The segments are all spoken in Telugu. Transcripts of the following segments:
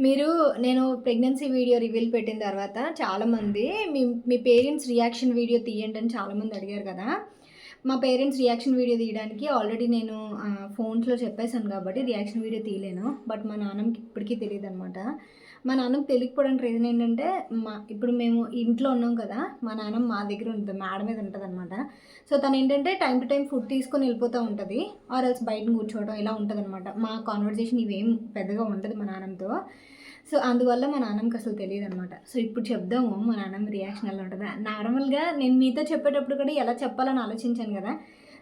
మీరు నేను ప్రెగ్నెన్సీ వీడియో రివీల్ పెట్టిన తర్వాత చాలామంది మీ పేరెంట్స్ రియాక్షన్ వీడియో తీయండి అని చాలామంది అడిగారు కదా! మా పేరెంట్స్ రియాక్షన్ వీడియో తీయడానికి ఆల్రెడీ నేను ఫోన్స్‌లో చెప్పేసాను కాబట్టి రియాక్షన్ వీడియో తీయలేను. బట్ మా నాన్నకి ఇప్పటికీ తెలీదనమాట. మా నాన్నకి తెలియకపోవడానికి రీజన్ ఏంటంటే, ఇప్పుడు మేము ఇంట్లో ఉన్నాం కదా! మా నాన్నమ్మ మా దగ్గర ఉంటది. మేడ మీద ఉంటదనమాట. సో, తనేంటంటే టైమ్ టు టైమ్ ఫుడ్ తీసుకొని వెళ్ళిపోతా ఉంటది. ఆర్ ఎల్స్ బయటన కూర్చోవడం ఇలా ఉంటదనమాట. మా కాన్వర్జేషన్ ఇవేం పెద్దగా ఉండదు మా నాన్నమ్మతో. సో, అందువల్ల మా నాన్నమ్మకి అసలు తెలీదనమాట. సో, ఇప్పుడు చెప్దాము మా నాన్నమ్మ రియాక్షన్ ఎలా ఉంటదో. నార్మల్‌గా నేను మీతో చెప్పేటప్పుడు కూడా ఎలా చెప్పాలని ఆలోచించాను కదా!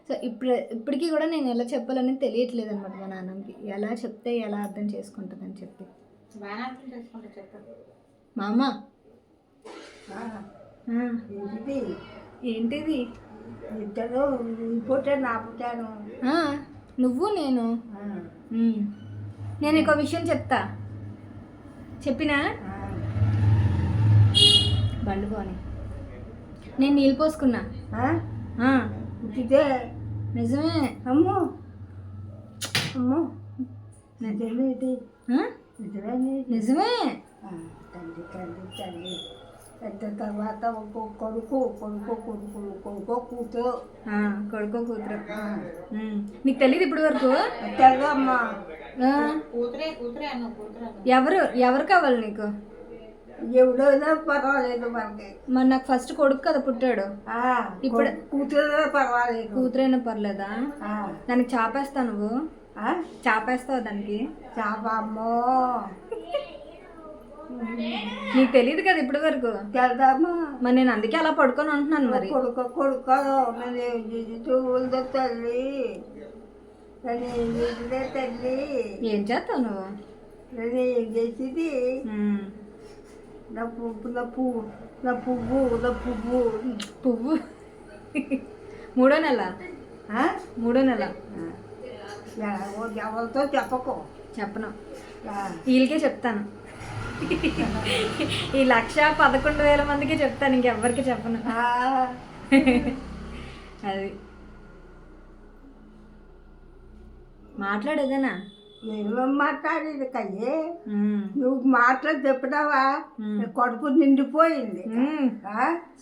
సో, ఇప్పటికి కూడా నేను ఎలా చెప్పాలనేది తెలియట్లేదనమాట మా నాన్నమ్మకి. ఎలా చెప్తే ఎలా అర్థం చేసుకుంటదని చెప్పి. బాగానే అర్థం చేసుకుంటా చెప్పు. మా అమ్మ ఏంటిది? ఏంటిది? ఇద్దరు నీ పుట్టాను నా పుట్టాను. నువ్వు నేను నేను ఒక విషయం చెప్తా. చెప్పినా బండి పోని. నేను నీళ్ళు పోసుకున్నా. ఇదే నిజమే. అమ్మో అమ్మో నిజమేది నిజమే. తల్లి తల్లి తల్లి పెద్ద తర్వాత ఒక కొడుకు కొడుకు కొడుకు కొడుకో కూతురు కొడుకో కూతురు. నీకు తెలియదు ఇప్పటి వరకు? తెల్లమ్మా కూతురే కూతురే అన్న కూతురు అన్న. ఎవరు కావాలి నీకు? ఎవడైనా పర్వాలేదు మనకి. మరి నాకు ఫస్ట్ కొడుకు కదా పుట్టాడు. ఇప్పుడు కూతురైనా పర్వాలేదు. కూతురైనా పర్లేదా? దానికి చాపేస్తా నువ్వు? చాపేస్తావు దానికి? చాప అమ్మో నీకు తెలియదు కదా ఇప్పటి వరకు? తెలదమ్మా. మరి నేను అందుకే అలా పడుకొని ఉంటున్నాను. మరి కొడుకు కొడుకు నేను తల్లి తల్లి ఏం చేస్తావు నువ్వు? నేను ఏం చేసింది నా పువ్వు నా పువ్వు నా పువ్వు నా పువ్వు పువ్వు మూడో నెల. మూడో నెల. ఎవరితో చెప్పకు. చెప్పను. వీళ్ళకే చెప్తాను. ఈ 1,11,000 మందికి చెప్తాను, ఇంకెవ్వరికి చెప్పను. అది మాట్లాడేదేనా? నేను మాట్లాడేది కయ్యే. నువ్వు మాటలు చెప్పినావా? కడుపు నిండిపోయింది.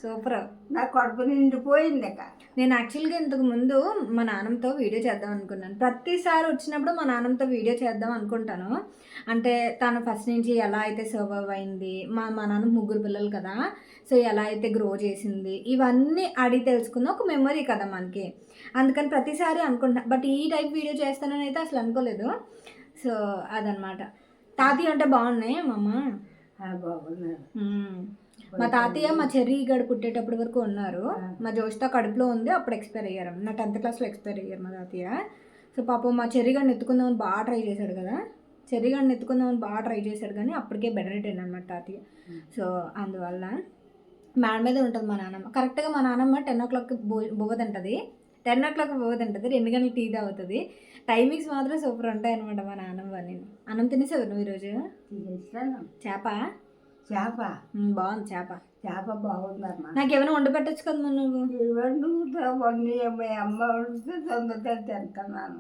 సూపర్. నా కడుపు నిండిపోయింది. నేను యాక్చువల్గా ఇంతకు ముందు మా నాన్నతో వీడియో చేద్దాం అనుకున్నాను. ప్రతిసారి వచ్చినప్పుడు మా నాన్నతో వీడియో చేద్దాం అనుకుంటాను. అంటే తను ఫస్ట్ నుంచి ఎలా అయితే సర్వైవ్ అయింది, మా నాన్న 3 పిల్లలు కదా, సో ఎలా అయితే గ్రో చేసింది, ఇవన్నీ అడిగి తెలుసుకున్న ఒక మెమరీ కదా మనకి. అందుకని ప్రతిసారి అనుకుంటా. బట్ ఈ టైప్ వీడియో చేస్తానని అయితే అసలు అనుకోలేదు. సో అదనమాట. తాతయ్య అంటే బాగున్నాయి మా అమ్మ. బాగున్నారు. మా తాతయ్య మా చెర్రీ గడు పుట్టేటప్పటి వరకు ఉన్నారు. మా జోష్తో కడుపులో ఉంది, అప్పుడు ఎక్స్పైర్ అయ్యారు. నా 10th క్లాస్లో ఎక్స్పైర్ అయ్యారు మా తాతయ్య. సో పాపం మా చెర్రీ గడిని ఎత్తుకుందామని బాగా ట్రై చేశాడు కదా, చెర్రీ గడిని ఎత్తుకుందామని బాగా ట్రై చేశాడు కానీ అప్పటికే బెడ్ రిటర్న్ అనమాట తాతయ్య. సో అందువల్ల మేడ మీద ఉంటుంది మా నాన్నమ్మ. కరెక్ట్గా మా నాన్నమ్మ 10 o'clock బువ్వ తింటుంది. 10 o'clock బువ్వ తింటుంది, 2 గంటలకు టీ తాగుతుంది. టైమింగ్స్ మాత్రం సూపర్ ఉంటాయి అనమాట మా నాన్నమ్మ. నేను అన్నం తినేసావు నువ్వు ఈరోజు? చేప చేప బాగుంది. చేప బాగుందమ్మా. నాకేమైనా వండి పెట్టచ్చు కదా మరి నువ్వు? వండి అమ్మ వండితే తొందరగా తింటున్నాను.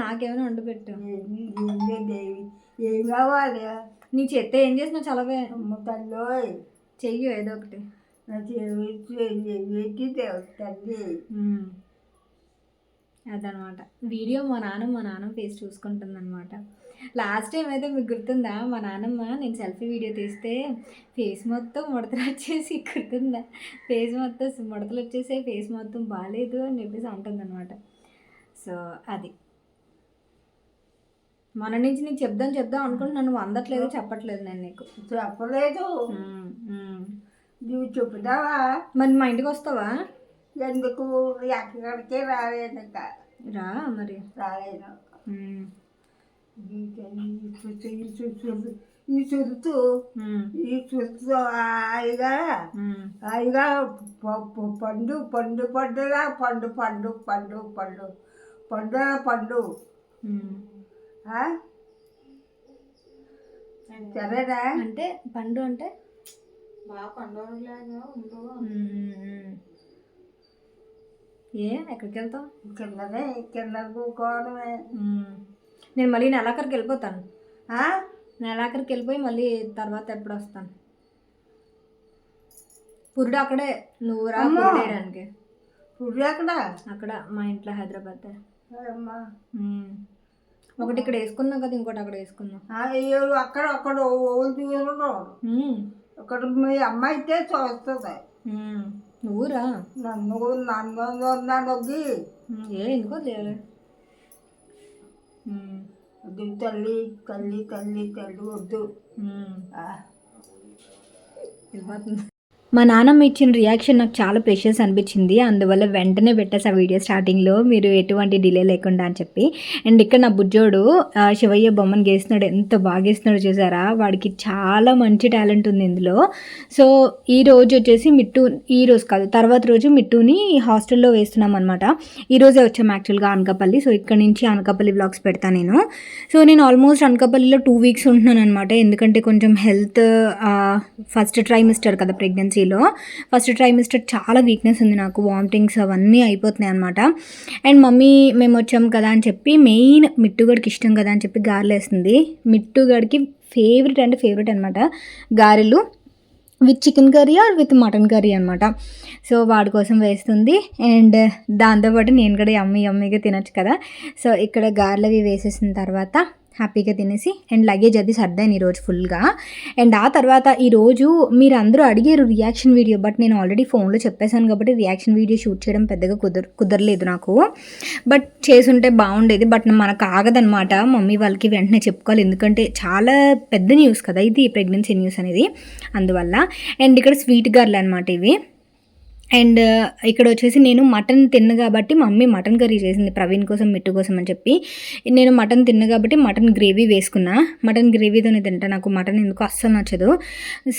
నాకేమైనా వండి పెట్టు. దేవి ఏం కావాలి? నీ చేత్తో ఏం చేసినా చలవే. అమ్మ తల్లి చెయ్యి ఏదో ఒకటి. నా చెవి తల్లి. అదనమాట వీడియో. మా నాన్నమ్మ ఫేస్ చూసుకుంటుంది అనమాట. లాస్ట్ టైం అయితే మీకు గుర్తుందా, మా నాన్నమ్మ నేను సెల్ఫీ వీడియో తీస్తే ఫేస్ మొత్తం ముడతలు వచ్చేసి, గుర్తుందా? ఫేస్ మొత్తం ముడతలు వచ్చేసి ఫేస్ మొత్తం బాగాలేదు అని చెప్పేసి అంటుంది అనమాట. సో అది మన నుంచి నీకు చెప్దాం అనుకుంటున్నాను. నువ్వు అందట్లేదు, చెప్పట్లేదు. నేను నీకు చెప్పలేదు. నువ్వు చెప్తావా? మరి మా ఇంటికి వస్తావా? ఎందుకు? ఎక్కడికే రాలేదు. రా మరి. రాలేను. ఈ చురుతు హాయిగా హాయిగా పండు పండు పండురా పండు పండు పండు పండు పండురా పండు. సరేనా? అంటే పండు అంటే బాగా పండుగలాగా ఉండు. ఎక్కడికి వెళ్తావు? కింద కూకోవడమే. నేను మళ్ళీ నెలాఖరికి వెళ్ళిపోతాను. నెలాఖరికి వెళ్ళిపోయి మళ్ళీ తర్వాత ఎప్పుడు వస్తాను. పురుడు అక్కడే, నువ్వు రా అమ్మా. పురుడు వేయడానికి. పురుడు ఎక్కడ అక్కడ మా ఇంట్లో హైదరాబాద్. అమ్మా. ఒకటి ఇక్కడ వేసుకున్నాం కదా, ఇంకోటి అక్కడ వేసుకున్నాం. అయ్యో అక్కడ అక్కడ ఓళ్ళు చూడడం అక్కడ మీ అమ్మాయి అయితే చూస్తుంది. నువ్వురా. నన్ను నన్నొద్ది ఎందుకో లేరు. వద్దు తల్లి తల్లి తల్లి తల్లి వద్దు. వెళ్ళిపోతుంది. మా నాన్నమ్మ ఇచ్చిన రియాక్షన్ నాకు చాలా ప్రెషియస్ అనిపించింది, అందువల్ల వెంటనే పెట్టేసి ఆ వీడియో స్టార్టింగ్లో మీరు ఎటువంటి డిలే లేకుండా అని చెప్పి. అండ్ ఇక్కడ నా బుజ్జోడు శివయ్య బొమ్మను గీస్తున్నాడు, ఎంత బాగా గీస్తున్నాడు చూసారా. వాడికి చాలా మంచి టాలెంట్ ఉంది ఇందులో. సో ఈ రోజు వచ్చేసి మిట్టు, ఈ రోజు కాదు తర్వాత రోజు మిట్టుని హాస్టల్లో వేస్తున్నాం అనమాట. ఈరోజే వచ్చాము యాక్చువల్గా అనకాపల్లి. సో ఇక్కడ నుంచి అనకాపల్లి వ్లాగ్స్ పెడతాను నేను. సో నేను ఆల్మోస్ట్ అనకాపల్లిలో 2 weeks ఉంటున్నాను అనమాట, ఎందుకంటే కొంచెం హెల్త్ ఫస్ట్ ట్రైమిస్టర్ కదా ప్రెగ్నెన్సీ. ఫస్ట్ ట్రైమిస్టర్ చాలా వీక్నెస్ ఉంది నాకు, వామిటింగ్స్ అవన్నీ అయిపోతున్నాయి అనమాట. అండ్ మమ్మీ మేము వచ్చాం కదా అని చెప్పి, మెయిన్ మిట్టుగడికి ఇష్టం కదా అని చెప్పి గారెలు వేస్తుంది. మిట్టుగడికి ఫేవరెట్ అనమాట గారెలు, with chicken curry or with mutton curry అనమాట. సో వాడి కోసం వేస్తుంది. అండ్ దాంతోపాటు నేను కూడా యమ్మీగా తినొచ్చు కదా. సో ఇక్కడ గారెలు అవి వేసేసిన తర్వాత హ్యాపీగా తినేసి అండ్ లగేజ్ అది సర్దాను ఈరోజు ఫుల్గా. అండ్ ఆ తర్వాత ఈరోజు మీరు అందరూ అడిగారు రియాక్షన్ వీడియో, బట్ నేను ఆల్రెడీ ఫోన్లో చెప్పేశాను కాబట్టి రియాక్షన్ వీడియో షూట్ చేయడం పెద్దగా కుదరలేదు నాకు. బట్ చేసుంటే బాగుండేది, బట్ మనకు ఆగదనమాట. మమ్మీ వాళ్ళకి వెంటనే చెప్పుకోవాలి, ఎందుకంటే చాలా పెద్ద న్యూస్ కదా ఇది, ప్రెగ్నెన్సీ న్యూస్ అనేది, అందువల్ల. అండ్ ఇక్కడ స్వీట్ గార్లు అనమాట ఇవి. అండ్ ఇక్కడ వచ్చేసి నేను మటన్ తిన్న కాబట్టి మమ్మీ మటన్ కర్రీ చేసింది ప్రవీణ్ కోసం మిట్టు కోసం అని చెప్పి. నేను మటన్ తిన్న కాబట్టి మటన్ గ్రేవీ వేసుకున్నా. మటన్ గ్రేవీతోనే తింటా, నాకు మటన్ ఎందుకు అస్సలు నచ్చదు.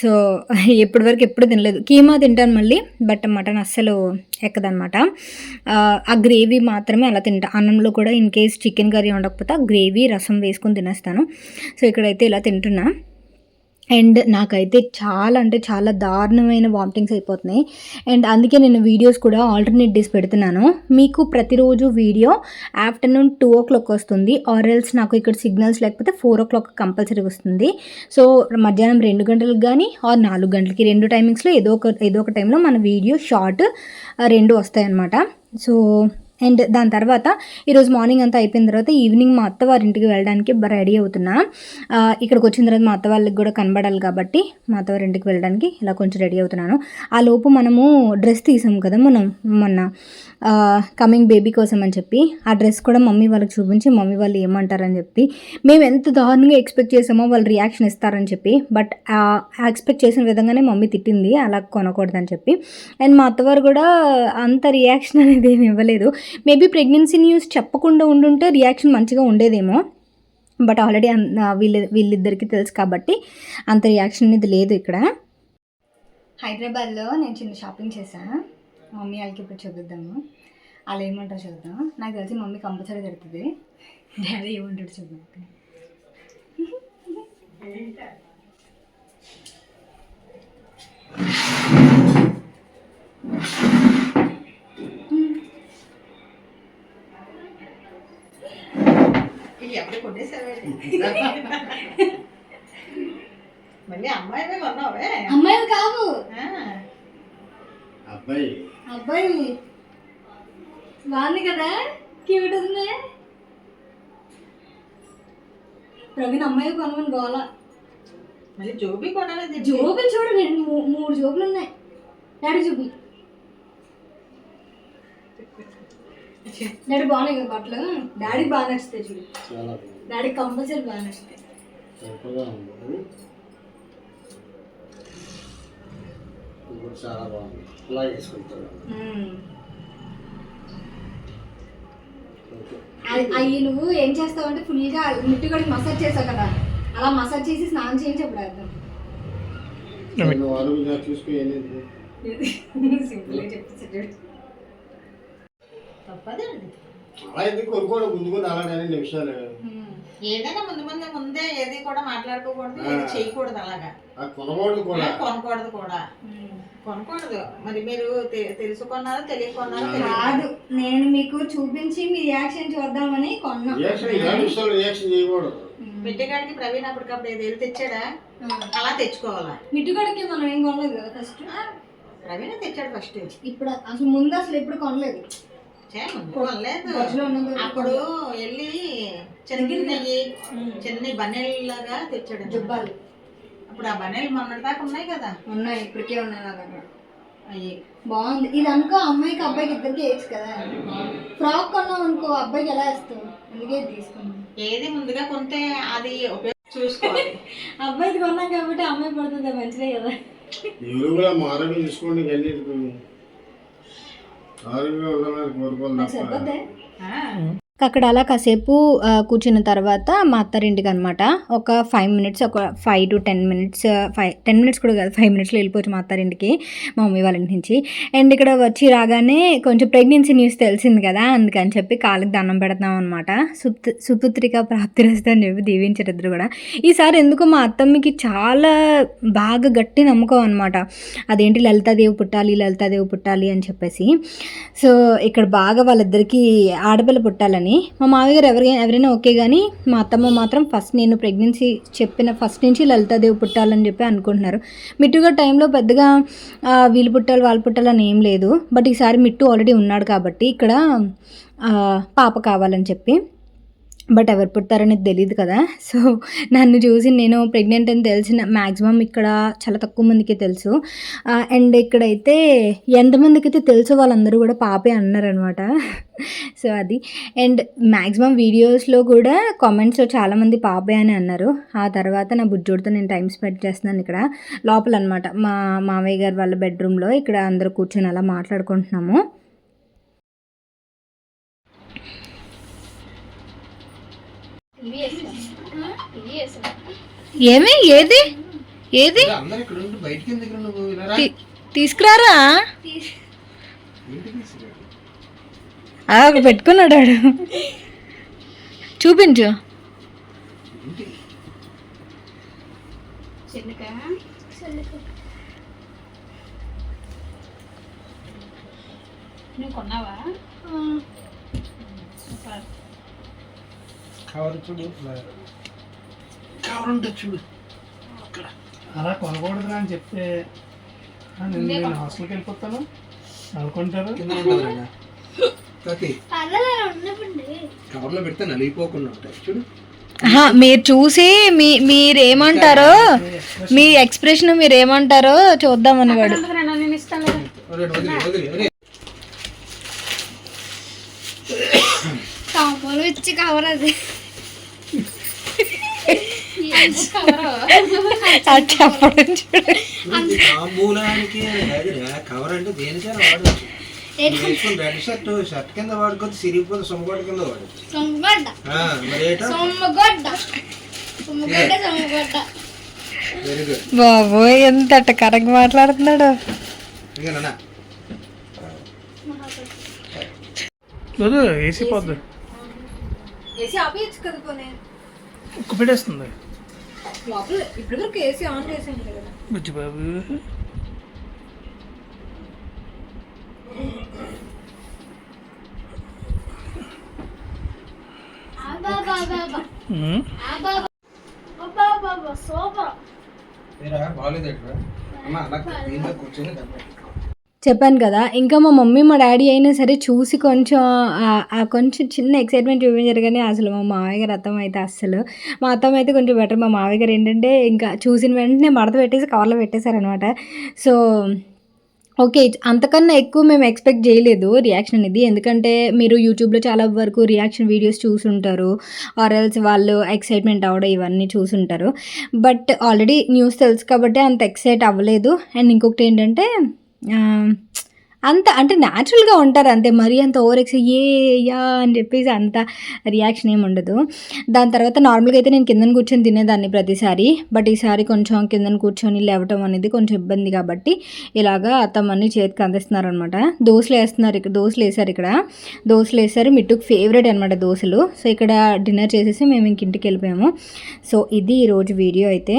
సో ఎప్పుడు తినలేదు. కీమా తింటాను మళ్ళీ, బట్ మటన్ అస్సలు ఎక్కదనమాట. ఆ గ్రేవీ మాత్రమే అలా తింటా. అన్నంలో కూడా ఇన్ కేస్ చికెన్ కర్రీ ఉండకపోతే ఆ గ్రేవీ రసం వేసుకొని తినేస్తాను. సో ఇక్కడైతే ఇలా తింటున్నా. అండ్ నాకైతే చాలా అంటే చాలా దారుణమైన వామిటింగ్స్ అయిపోతున్నాయి. అండ్ అందుకే నేను వీడియోస్ కూడా ఆల్టర్నేట్ డేస్ పెడుతున్నాను. మీకు ప్రతిరోజు వీడియో ఆఫ్టర్నూన్ 2 o'clock వస్తుంది, ఆర్ ఎల్స్ నాకు ఇక్కడ సిగ్నల్స్ లేకపోతే 4 o'clock కంపల్సరీ వస్తుంది. సో మధ్యాహ్నం 2 గంటలకు కానీ ఆర్ 4 గంటలకి, 2 టైమింగ్స్లో ఏదో ఒక టైంలో మన వీడియో షార్ట్ 2 వస్తాయన్నమాట. సో అండ్ దాని తర్వాత ఈరోజు మార్నింగ్ అంతా అయిపోయిన తర్వాత ఈవినింగ్ మా అత్త వారింటికి వెళ్ళడానికి రెడీ అవుతున్నా. ఇక్కడికి వచ్చిన తర్వాత మా అత్త వాళ్ళకి కూడా కనబడాలి కాబట్టి మా అత్త వారింటికి వెళ్ళడానికి ఇలా కొంచెం రెడీ అవుతున్నాను. ఆ లోపు మనము డ్రెస్ తీసాం కదా మొన్న కమింగ్ బేబీ కోసం అని చెప్పి, ఆ డ్రెస్ కూడా మమ్మీ వాళ్ళకి చూపించి మమ్మీ వాళ్ళు ఏమంటారని చెప్పి, మేము ఎంత దారుణంగా ఎక్స్పెక్ట్ చేసామో వాళ్ళు రియాక్షన్ ఇస్తారని చెప్పి, బట్ ఎక్స్పెక్ట్ చేసిన విధంగానే మమ్మీ తిట్టింది అలా కొనకూడదని చెప్పి. అండ్ మా అత్తవారు కూడా అంత రియాక్షన్ అనేది ఏమి ఇవ్వలేదు. మేబీ ప్రెగ్నెన్సీ న్యూస్ చెప్పకుండా ఉండుంటే రియాక్షన్ మంచిగా ఉండేదేమో, బట్ ఆల్రెడీ వీళ్ళిద్దరికి తెలుసు కాబట్టి అంత రియాక్షన్ అనేది లేదు ఇక్కడ. హైదరాబాద్లో నేను చిన్న షాపింగ్ చేశాను, మమ్మీ వాళ్ళకి ఇప్పుడు చూపిద్దాము. అలా ఏమంటారు చూద్దాం. నాకు తెలిసి మమ్మీ కంపల్సరీ తిడుతుంది, డాడీ ఏమంటాడు చూద్దాం. ఎప్పుడు కొట్టేసావే మళ్ళీ అమ్మాయివే కొన్నావే. అమ్మాయి కాదు అబ్బాయి బాగుంది కదా, క్యూట్ ఉంది. ప్రవీణ్ అమ్మాయి కొనమని గోల. మళ్ళీ జోబీ కొనాలి. జోబులు చూడు, 3 జోబులు ఉన్నాయి. డాడీ చూపి, డాడీ బాగున్నాయి కదా బట్టలు. డాడీకి బాగా నచ్చుతాయి చూడు, డాడీ కంపల్సరీ బాగా నచ్చుతాయి. చాలా బాగుంది, అలా వేసుకుంటారు. అవి నువ్వు ఏం చేస్తావు అంటే ఫుల్గా ముట్టుగడికి మసాజ్ చేసావు కదా, అలా మసాజ్ చేసి స్నానం చేయించి అప్పుడు అర్థం. సింపుల్గా చెప్పేసి తప్పదండి. ఏదైనా ముందే ఏది కూడా మాట్లాడుకోకూడదు, ఏది చేయకూడదు. అలాగా కొనకూడదు కూడా. మరి మీరు తెలుసుకున్నారో తెలియకున్నారో కాదు, నేను మీకు చూపించి మీ రియాక్షన్ చూద్దామని కొన్నా. పెట్టేకాడికి ప్రవీణ్ అప్పటికప్పుడు ఏదో వెళ్ళి తెచ్చాడా అలా తెచ్చుకోవాలా. మిట్టుగడికి మనం ఏం కొనలేదు కదా ఫస్ట్. ప్రవీణ్ తెచ్చాడు ఫస్ట్. ఇప్పుడు అసలు ముందు అసలు ఎప్పుడు కొనలేదు. కొనలేదు. అప్పుడు వెళ్ళి చిన్న బన్నెల్లాగా తెచ్చాడు జుబ్బాలు. అప్పుడు ఆ బన్నెలు మొన్నటి దాకా ఉన్నాయి కదా. ఉన్నాయి, ఇప్పటికే ఉన్నాయి నా దగ్గర. అయ్యి బాగుంది ఇది అనుకో. అమ్మాయికి అబ్బాయికి ఇద్దరికి వేయచ్చు కదా. ఫ్రాక్ కొన్నాం అనుకో, అబ్బాయికి ఎలా వేస్తావు? అందుకే తీసుకున్నాం. ఏది ముందుగా కొంటే అది చూసుకోవాలి. అబ్బాయికి కొన్నాం కాబట్టి అమ్మాయి పడుతుంది, మంచిదే కదా. ఎవరు కూడా ఆరోగ్యం చూసుకోండి, ఆరోగ్యంగా ఉండాలని కోరుకోవాలి. సరిపోద్దే. అక్కడ అలా కాసేపు కూర్చున్న తర్వాత మా అత్తారింటికి అనమాట ఒక 5 minutes, ఒక 5 to 10 minutes, 10 minutes కూడా కాదు, 5 minutesలో వెళ్ళిపోవచ్చు మా అత్తారింటికి మా మమ్మీ వాళ్ళ ఇంటి నుంచి. అండ్ ఇక్కడ వచ్చి రాగానే కొంచెం ప్రెగ్నెన్సీ న్యూస్ తెలిసింది కదా, అందుకని చెప్పి కాళ్ళకి దండం పెడతాం అనమాట. సుపుత్రిక ప్రాప్తిరస్తు అని చెప్పి దీవించారు ఇద్దరు కూడా. ఈసారి ఎందుకో మా అత్తమ్మకి చాలా బాగా గట్టి నమ్మకం అనమాట. అదేంటి లలితాదేవి పుట్టాలి అని చెప్పేసి. సో ఇక్కడ బాగా వాళ్ళిద్దరికీ ఆడపిల్ల పుట్టాలని. మా మామయ్య గారు ఎవరైనా ఓకే, కానీ మా అత్తమ్మ మాత్రం ఫస్ట్ నేను ప్రెగ్నెన్సీ చెప్పిన ఫస్ట్ నుంచి లలితాదేవి పుట్టాలని చెప్పి అనుకుంటున్నారు. మిట్టుగా టైంలో పెద్దగా వీళ్ళు పుట్టాలి వాళ్ళు పుట్టాలని ఏం లేదు. బట్ ఈసారి మిట్టు ఆల్రెడీ ఉన్నాడు కాబట్టి ఇక్కడ పాప కావాలని చెప్పి. బట్ ఎవరు పుట్టారనేది తెలియదు కదా. సో నన్ను చూసి నేను ప్రెగ్నెంట్ అని తెలిసిన మ్యాక్సిమం ఇక్కడ చాలా తక్కువ మందికి తెలుసు. అండ్ ఇక్కడైతే ఎంతమందికి అయితే తెలుసో వాళ్ళందరూ కూడా పాపే అన్నారనమాట. సో అది. అండ్ మ్యాక్సిమం వీడియోస్లో కూడా కామెంట్స్లో చాలామంది పాపే అని అన్నారు. ఆ తర్వాత నా బుజ్జోడితో నేను టైం స్పెండ్ చేస్తున్నాను ఇక్కడ లోపల అనమాట, మా మామయ్య గారు వాళ్ళ బెడ్రూమ్లో. ఇక్కడ అందరూ కూర్చొని అలా మాట్లాడుకుంటున్నాము. ఏమి ఏది ఏది తీసుకురారా పెట్టుకున్నాడు వాడు. చూపించు. నువ్వు కొన్నావా? కవర్ చూడు, కవర్ ఉంటుంది చూడు. అలా కొనకూడదురా అని చెప్తే నేను హాస్టల్కి వెళ్ళిపోతాను అనుకుంటారు. కవర్లో పెడితే నలిగిపోకుండా ఉంటాయి చూడు. మీరు చూసి మీరేమంటారో, మీ ఎక్స్ప్రెషన్ మీరేమంటారో చూద్దామని వాడు. ఇచ్చి కవర్ అది చెప్పడం చూడు. కవర్ అంటే దేనికైనా వాడచ్చు. రెడ్ షర్ట్ కింద వాడుకోవచ్చు, సిరిగిపోతే సొమ్మగొడ్డ కింద వెరీ గుడ్. బాబోయ్ ఎంత కరెక్ట్ మాట్లాడుతున్నాడు. ఏసీ పోద్దు, ఏసీ ఆపేయచ్చు కదా. పోనీ ఉక్కు పెట్టేస్తుంది లోపల. ఇప్పుడు వరకు ఏసీ ఆన్ చేసాను కదా బుజ్జి బాబు. చెప్పాను కదా. ఇంకా మా మమ్మీ మా డాడీ అయినా సరే చూసి కొంచెం చిన్న ఎక్సైట్మెంట్ చూపించారు, కానీ అసలు మా మామయ్య గారు అత్తమ్మ అయితే అస్సలు. మా అత్తమ్మ అయితే కొంచెం బెటర్. మా మామయ్య గారు ఏంటంటే ఇంకా చూసిన వెంటనే మడత పెట్టేసి కవర్లో పెట్టేశారనమాట. సో ఓకే, అంతకన్నా ఎక్కువ మేము ఎక్స్పెక్ట్ చేయలేదు రియాక్షన్ అనేది. ఎందుకంటే మీరు యూట్యూబ్లో చాలా వరకు రియాక్షన్ వీడియోస్ చూసుంటారు, ఆర్ఎల్స్ వాళ్ళు ఎక్సైట్మెంట్ అవ్వడం ఇవన్నీ చూసుంటారు. బట్ ఆల్రెడీ న్యూస్ తెలుసు కాబట్టి అంత ఎక్సైట్ అవ్వలేదు. అండ్ ఇంకొకటి ఏంటంటే అంత అంటే న్యాచురల్గా ఉంటారు అంతే, మరీ అంత ఓవర్ యా అని చెప్పేసి అంత రియాక్షన్ ఏమి ఉండదు. దాని తర్వాత నార్మల్గా అయితే నేను కిందన కూర్చొని తినేదాన్ని ప్రతిసారి. బట్ ఈసారి కొంచెం కిందన కూర్చొని లేవటం అనేది కొంచెం ఇబ్బంది కాబట్టి ఇలాగా అత్తమ్మని చేతికి అందిస్తున్నారనమాట. దోశలు వేస్తున్నారు, ఇక్కడ దోశలు వేసారు, దోశలు వేసారు. మిట్టుకు ఫేవరెట్ అనమాట దోశలు. సో ఇక్కడ డిన్నర్ చేసేసి మేము ఇంక ఇంటికి వెళ్ళిపోయాము. సో ఇది ఈరోజు వీడియో అయితే.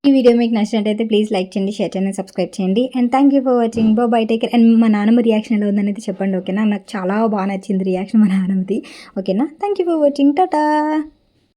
ఈ వీడియో మీకు నచ్చినట్టయితే ప్లీజ్ లైక్ చేయండి, షేర్ చేయండి, సబ్స్క్రైబ్ చేయండి. And thank you for watching. Bye take care. And మా నాన్నమ్మ రియాక్షన్ ఎలా ఉందనేది చెప్పండి, ఓకేనా? నాకు చాలా బాగా నచ్చింది రియాక్షన్ మా నాన్నమ్మది, ఓకేనా? Thank you for watching. Tata.